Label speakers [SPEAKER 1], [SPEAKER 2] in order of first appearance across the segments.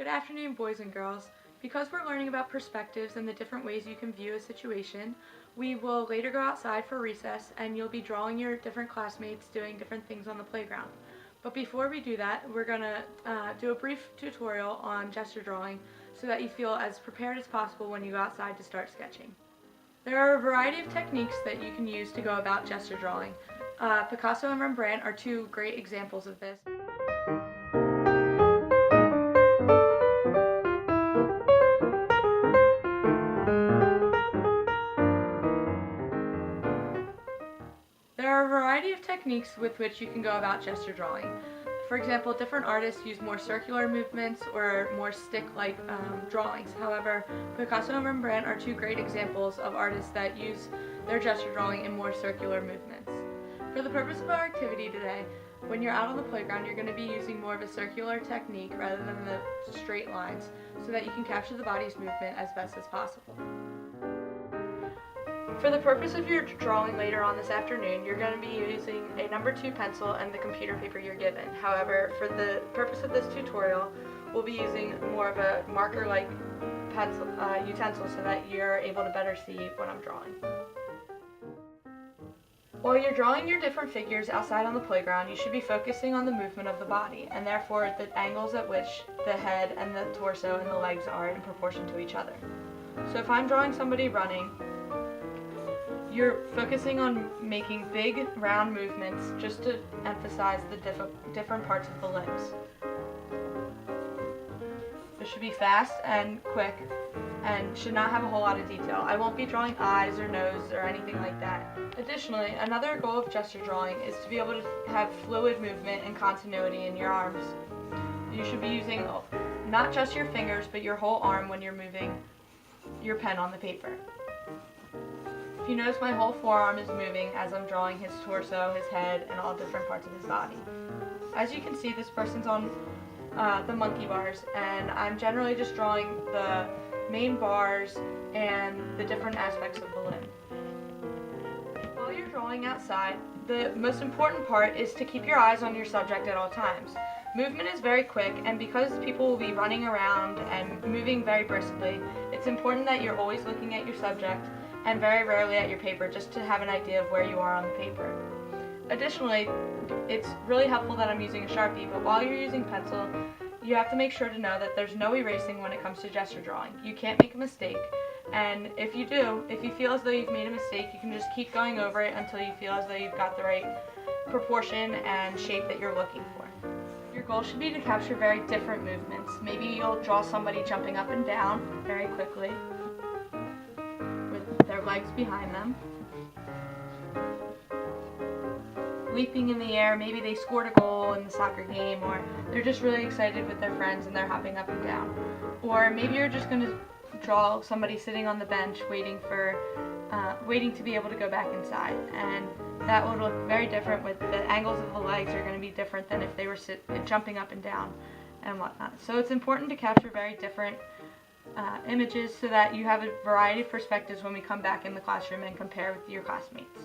[SPEAKER 1] Good afternoon, boys and girls. Because we're learning about perspectives and the different ways you can view a situation, we will later go outside for recess and you'll be drawing your different classmates doing different things on the playground. But before we do that, we're going to do a brief tutorial on gesture drawing so that you feel as prepared as possible when you go outside to start sketching. There are a variety of techniques that you can use to go about gesture drawing. Picasso and Rembrandt are two great examples of this. There are a variety of techniques with which you can go about gesture drawing. For example, different artists use more circular movements or more stick-like drawings. However, Picasso and Rembrandt are two great examples of artists that use their gesture drawing in more circular movements. For the purpose of our activity today, when you're out on the playground, you're going to be using more of a circular technique rather than the straight lines so that you can capture the body's movement as best as possible. For the purpose of your drawing later on this afternoon, you're going to be using a number 2 pencil and the computer paper you're given. However, for the purpose of this tutorial, we'll be using more of a marker-like pencil utensil so that you're able to better see what I'm drawing. While you're drawing your different figures outside on the playground, you should be focusing on the movement of the body, and therefore the angles at which the head and the torso and the legs are in proportion to each other. So if I'm drawing somebody running, you're focusing on making big, round movements just to emphasize the different parts of the limbs. It should be fast and quick and should not have a whole lot of detail. I won't be drawing eyes or nose or anything like that. Additionally, another goal of gesture drawing is to be able to have fluid movement and continuity in your arms. You should be using not just your fingers, but your whole arm when you're moving your pen on the paper. If you notice, my whole forearm is moving as I'm drawing his torso, his head, and all different parts of his body. As you can see, this person's on the monkey bars, and I'm generally just drawing the main bars and the different aspects of the limb. While you're drawing outside, the most important part is to keep your eyes on your subject at all times. Movement is very quick, and because people will be running around and moving very briskly, it's important that you're always looking at your subject and very rarely at your paper just to have an idea of where you are on the paper. Additionally, it's really helpful that I'm using a Sharpie, but while you're using pencil, you have to make sure to know that there's no erasing when it comes to gesture drawing. You can't make a mistake, and if you do, if you feel as though you've made a mistake, you can just keep going over it until you feel as though you've got the right proportion and shape that you're looking for. Your goal should be to capture very different movements. Maybe you'll draw somebody jumping up and down very quickly, their legs behind them, leaping in the air. Maybe they scored a goal in the soccer game, or they're just really excited with their friends and they're hopping up and down. Or maybe you're just going to draw somebody sitting on the bench waiting to be able to go back inside, and that would look very different. With the angles of the legs are going to be different than if they were jumping up and down and whatnot. So it's important to capture very different images so that you have a variety of perspectives when we come back in the classroom and compare with your classmates.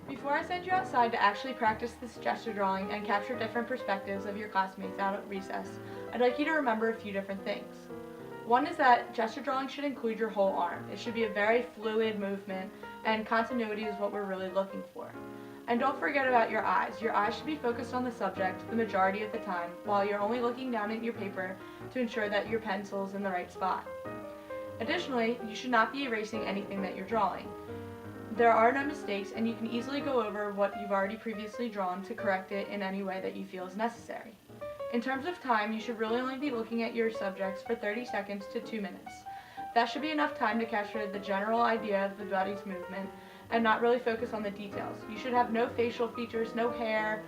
[SPEAKER 1] Before I send you outside to actually practice this gesture drawing and capture different perspectives of your classmates out at recess, I'd like you to remember a few different things. One is that gesture drawing should include your whole arm. It should be a very fluid movement, and continuity is what we're really looking for. And don't forget about your eyes. Your eyes should be focused on the subject the majority of the time, while you're only looking down at your paper to ensure that your pencil's in the right spot. Additionally, you should not be erasing anything that you're drawing. There are no mistakes, and you can easily go over what you've already previously drawn to correct it in any way that you feel is necessary. In terms of time, you should really only be looking at your subjects for 30 seconds to 2 minutes. That should be enough time to capture the general idea of the body's movement and not really focus on the details. You should have no facial features, no hair,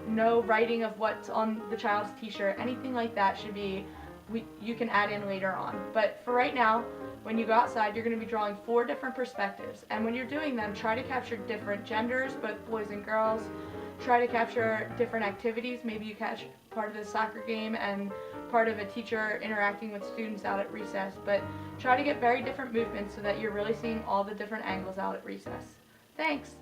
[SPEAKER 1] no writing of what's on the child's t-shirt. Anything like that should be, you can add in later on. But for right now, when you go outside, you're going to be drawing 4 different perspectives, and when you're doing them, try to capture different genders, both boys and girls. Try to capture different activities. Maybe you catch part of the soccer game and part of a teacher interacting with students out at recess, but try to get very different movements so that you're really seeing all the different angles out at recess. Thanks!